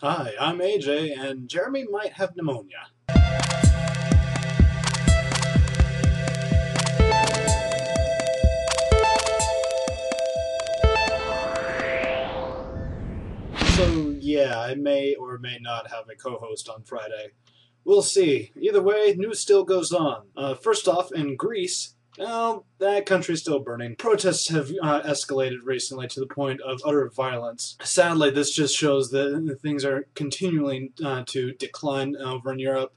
Hi, I'm AJ, and Jeremy might have pneumonia. So yeah, I may or may not have a co-host on Friday. We'll see. Either way, news still goes on. First off, in Greece, well, that country's still burning. Protests have escalated recently to the point of utter violence. Sadly, this just shows that things are continuing to decline over in Europe.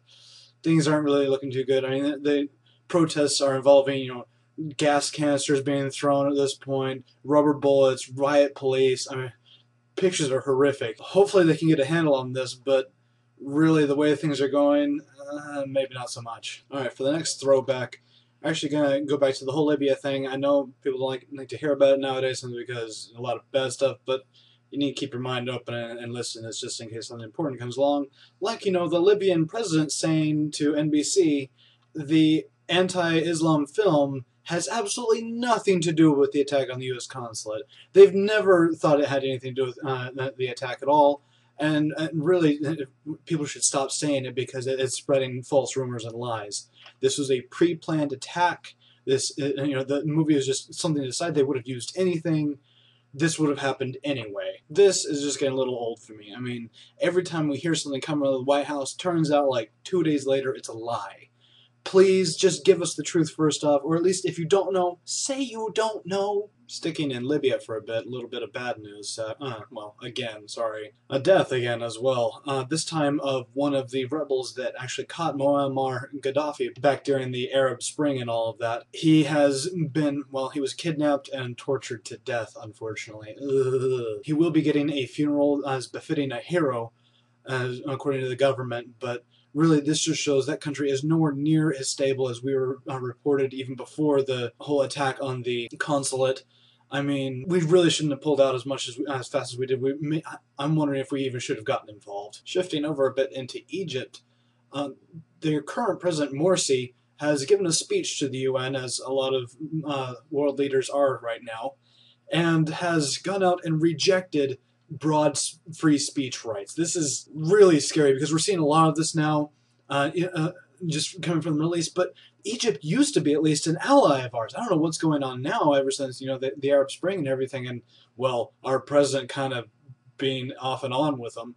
Things aren't really looking too good. I mean, the protests are involving, gas canisters being thrown at this point, rubber bullets, riot police. I mean, pictures are horrific. Hopefully they can get a handle on this, but really the way things are going, maybe not so much. Alright, for the next throwback, I'm actually going to go back to the whole Libya thing. I know people don't like to hear about it nowadays because a lot of bad stuff, but you need to keep your mind open and listen. It's just in case something important comes along. Like, the Libyan president saying to NBC, the anti-Islam film has absolutely nothing to do with the attack on the U.S. consulate. They've never thought it had anything to do with the attack at all. And really, people should stop saying it because it's spreading false rumors and lies. This was a pre-planned attack. The movie is just something to decide. They would have used anything. This would have happened anyway. This is just getting a little old for me. I mean, every time we hear something come out of the White House, turns out like 2 days later it's a lie. Please just give us the truth first off, or at least if you don't know, say you don't know. Sticking in Libya for a bit, a little bit of bad news. A death again as well. This time of one of the rebels that actually caught Muammar Gaddafi back during the Arab Spring and all of that. He has been, he was kidnapped and tortured to death, unfortunately. Ugh. He will be getting a funeral as befitting a hero, according to the government, but really, this just shows that country is nowhere near as stable as we were reported even before the whole attack on the consulate. I mean, we really shouldn't have pulled out as fast as we did. I'm wondering if we even should have gotten involved. Shifting over a bit into Egypt, their current president Morsi has given a speech to the UN, as a lot of world leaders are right now, and has gone out and rejected broad free speech rights. This is really scary because we're seeing a lot of this now, just coming from the Middle East, but Egypt used to be at least an ally of ours. I don't know what's going on now ever since, the Arab Spring and everything, and, our president kind of being off and on with them.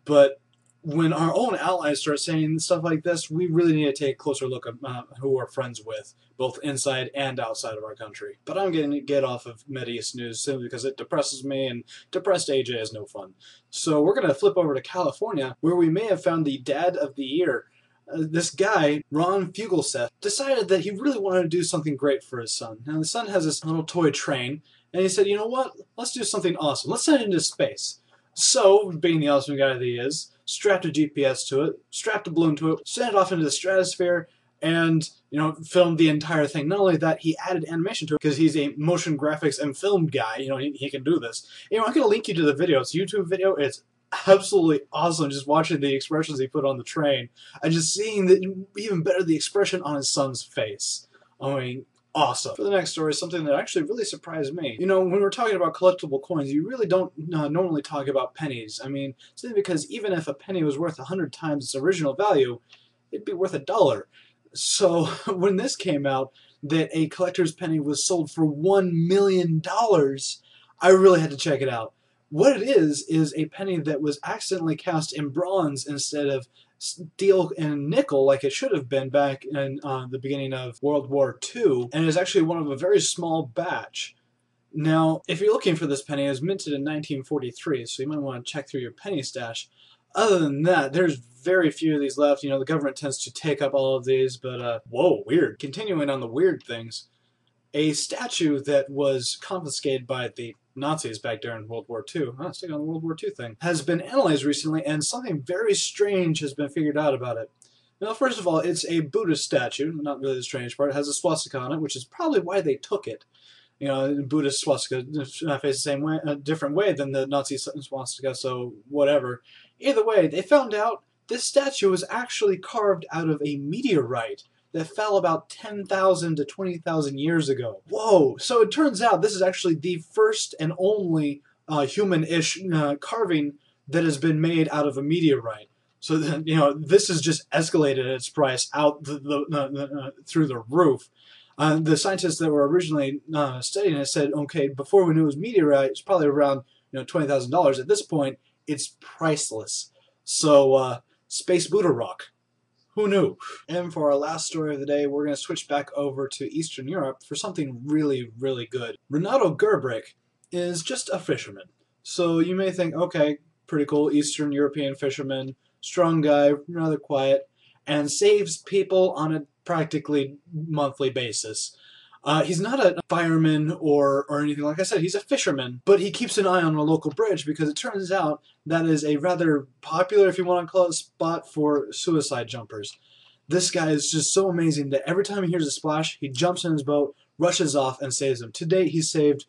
But when our own allies start saying stuff like this, we really need to take a closer look at who we're friends with, both inside and outside of our country. But I'm going to get off of Mideast news simply because it depresses me, and depressed AJ is no fun. So we're going to flip over to California, where we may have found the dad of the year. This guy, Ron Fugelseth, decided that he really wanted to do something great for his son. Now, the son has this little toy train, and he said, you know what, let's do something awesome. Let's send it into space. So, being the awesome guy that he is, strapped a GPS to it, strapped a balloon to it, sent it off into the stratosphere, and, filmed the entire thing. Not only that, he added animation to it, because he's a motion graphics and film guy, he can do this. I'm going to link you to the video. It's a YouTube video. It's absolutely awesome just watching the expressions he put on the train, and just seeing even better, the expression on his son's face. I mean, awesome. For the next story, something that actually really surprised me. When we're talking about collectible coins, you really don't normally talk about pennies. I mean, simply because even if a penny was worth 100 times its original value, it'd be worth $1. So when this came out, that a collector's penny was sold for $1 million, I really had to check it out. What it is a penny that was accidentally cast in bronze instead of steel and nickel like it should have been back in the beginning of World War II, and is actually one of a very small batch. Now, if you're looking for this penny, it was minted in 1943, so you might want to check through your penny stash. Other than that, there's very few of these left. The government tends to take up all of these, but whoa, weird. Continuing on the weird things, a statue that was confiscated by the Nazis back during World War II, sticking on the World War II thing, has been analyzed recently, and something very strange has been figured out about it. Now, first of all, it's a Buddhist statue, not really the strange part. It has a swastika on it, which is probably why they took it. Buddhist swastika face the same way, a different way than the Nazi swastika, so whatever. Either way, they found out this statue was actually carved out of a meteorite that fell about 10,000 to 20,000 years ago. Whoa! So it turns out this is actually the first and only human-ish carving that has been made out of a meteorite. So then, this has just escalated its price out through the roof. The scientists that were originally studying it said, okay, before we knew it was meteorite, it's probably around $20,000. At this point, it's priceless. So space Buddha rock. Who knew? And for our last story of the day, we're going to switch back over to Eastern Europe for something really, really good. Renato Gerbrick is just a fisherman. So you may think, okay, pretty cool, Eastern European fisherman, strong guy, rather quiet, and saves people on a practically monthly basis. He's not a fireman or anything. Like I said, he's a fisherman, but he keeps an eye on a local bridge because it turns out that is a rather popular, if you want to call it, spot for suicide jumpers. This guy is just so amazing that every time he hears a splash, he jumps in his boat, rushes off, and saves them. To date, he's saved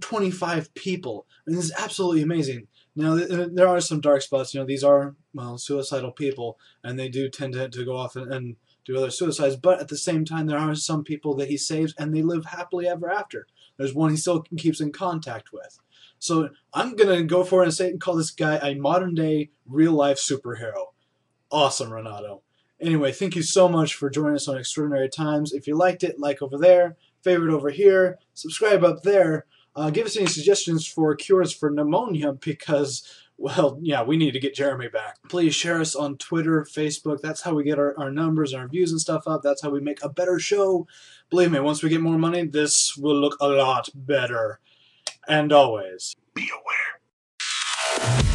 25 people. And this is absolutely amazing. Now, there are some dark spots. These are, suicidal people, and they do tend to go off and do other suicides, but at the same time, there are some people that he saves, and they live happily ever after. There's one he still keeps in contact with. So I'm going to go for it and call this guy a modern-day, real-life superhero. Awesome, Renato. Anyway, thank you so much for joining us on Extraordinary Times. If you liked it, like over there, favorite over here, subscribe up there. Give us any suggestions for cures for pneumonia because, well, yeah, we need to get Jeremy back. Please share us on Twitter, Facebook. That's how we get our numbers and our views and stuff up. That's how we make a better show. Believe me, once we get more money, this will look a lot better. And always, be aware.